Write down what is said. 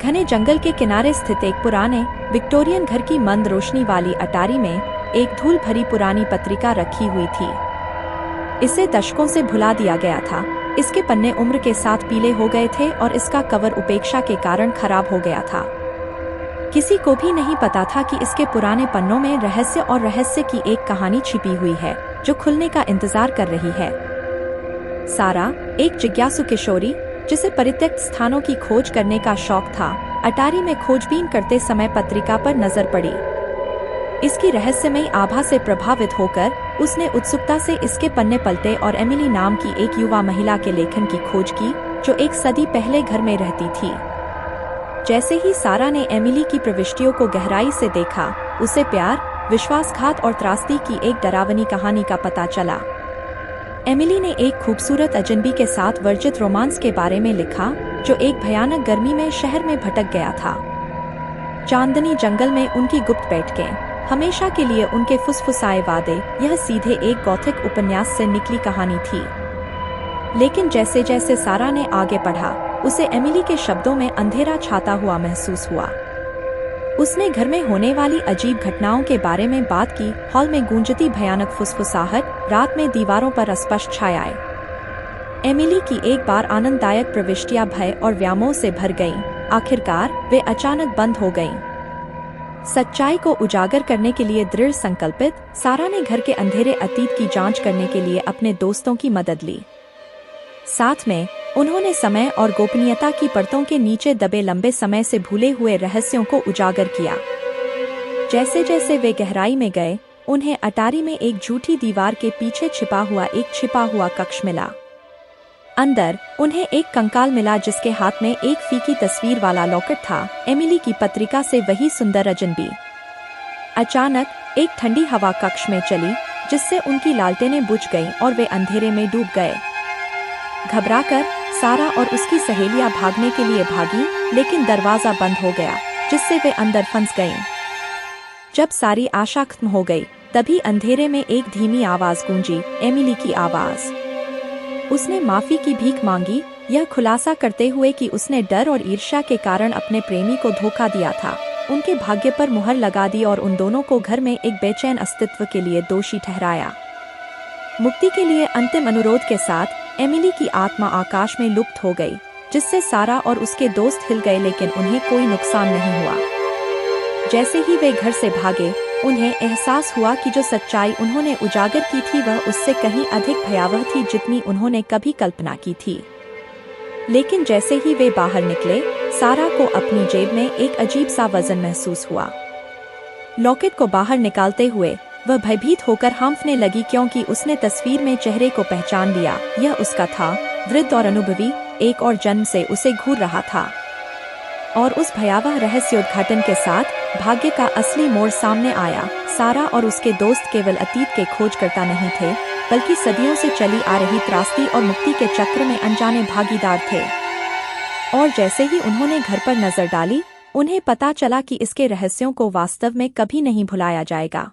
घने जंगल के किनारे स्थित एक पुराने विक्टोरियन घर की मंद रोशनी वाली अटारी में एक धूल भरी पुरानी पत्रिका रखी हुई थी। इसे दशकों से भुला दिया गया था। इसके पन्ने उम्र के साथ पीले हो गए थे और इसका कवर उपेक्षा के कारण खराब हो गया था। किसी को भी नहीं पता था कि इसके पुराने पन्नों में रहस्य और रहस्य की एक कहानी छिपी हुई है जो खुलने का इंतजार कर रही है। सारा, एक जिज्ञासु किशोरी जिसे परित्यक्त स्थानों की खोज करने का शौक था, अटारी में खोजबीन करते समय पत्रिका पर नजर पड़ी। इसकी रहस्यमयी आभा से प्रभावित होकर उसने उत्सुकता से इसके पन्ने पलटे और एमिली नाम की एक युवा महिला के लेखन की खोज की जो एक सदी पहले घर में रहती थी। जैसे ही सारा ने एमिली की प्रविष्टियों को गहराई से देखा, उसे प्यार, विश्वासघात और त्रासदी की एक डरावनी कहानी का पता चला। एमिली ने एक खूबसूरत अजनबी के साथ वर्जित रोमांस के बारे में लिखा जो एक भयानक गर्मी में शहर में भटक गया था। चांदनी जंगल में उनकी गुप्त बैठकें, हमेशा के लिए उनके फुसफुसाए वादे, यह सीधे एक गॉथिक उपन्यास से निकली कहानी थी। लेकिन जैसे जैसे सारा ने आगे पढ़ा, उसे एमिली के शब्दों में अंधेरा छाता हुआ महसूस हुआ। उसने घर में होने वाली अजीब घटनाओं के बारे में बात की। हॉल में गूंजती भयानक फुसफुसाहट, रात में दीवारों पर अस्पष्ट छायाएं। एमिली की एक बार आनंददायक प्रविष्टियां भय और व्यामोह से भर गईं। आखिरकार वे अचानक बंद हो गईं। सच्चाई को उजागर करने के लिए दृढ़ संकल्पित, सारा ने घर के अंधेरे अतीत की जांच करने के लिए अपने दोस्तों की मदद ली। साथ में उन्होंने समय और गोपनीयता की परतों के नीचे दबे लंबे समय से भूले हुए रहस्यों को उजागर किया। जैसे जैसे वे गहराई में गए, उन्हें अटारी में एक झूठी दीवार के पीछे छिपा हुआ कक्ष मिला। अंदर उन्हें एक कंकाल मिला जिसके हाथ में एक फीकी तस्वीर वाला लॉकेट था, एमिली की पत्रिका से वही सुंदर अजनबी। अचानक एक ठंडी हवा कक्ष में चली जिससे उनकी लालटेनें बुझ गईं और वे अंधेरे में डूब गए। घबराकर सारा और उसकी सहेलियां भागने के लिए भागी, लेकिन दरवाजा बंद हो गया जिससे वे अंदर फंस गईं। जब सारी आशा खत्म हो गई, तभी अंधेरे में एक धीमी आवाज गूंजी, एमिली की आवाज। उसने माफी की भीख मांगी, यह खुलासा करते हुए कि उसने डर और ईर्ष्या के कारण अपने प्रेमी को धोखा दिया था, उनके भाग्य पर मुहर लगा दी और उन दोनों को घर में एक बेचैन अस्तित्व के लिए दोषी ठहराया। मुक्ति के लिए अंतिम अनुरोध के साथ एमिली की आत्मा आकाश में लुप्त हो गई, जिससे सारा और उसके दोस्त हिल गए, लेकिन उन्हें कोई नुकसान नहीं हुआ। जैसे ही वे घर से भागे, उन्हें एहसास हुआ कि जो सच्चाई उन्होंने उजागर की थी वह उससे कहीं अधिक भयावह थी जितनी उन्होंने कभी कल्पना की थी। लेकिन जैसे ही वे बाहर निकले, सारा को अपनी जेब में एक अजीब सा वजन महसूस हुआ। लॉकेट को बाहर निकालते हुए वह भयभीत होकर हांफने लगी, क्योंकि उसने तस्वीर में चेहरे को पहचान लिया। यह उसका था, वृद्ध और अनुभवी, एक और जन्म से उसे घूर रहा था। और उस भयावह रहस्योद्घाटन के साथ भाग्य का असली मोड़ सामने आया। सारा और उसके दोस्त केवल अतीत के खोजकर्ता नहीं थे, बल्कि सदियों से चली आ रही त्रासदी और मुक्ति के चक्र में अनजाने भागीदार थे। और जैसे ही उन्होंने घर पर नजर डाली, उन्हें पता चला कि इसके रहस्यों को वास्तव में कभी नहीं भुलाया जाएगा।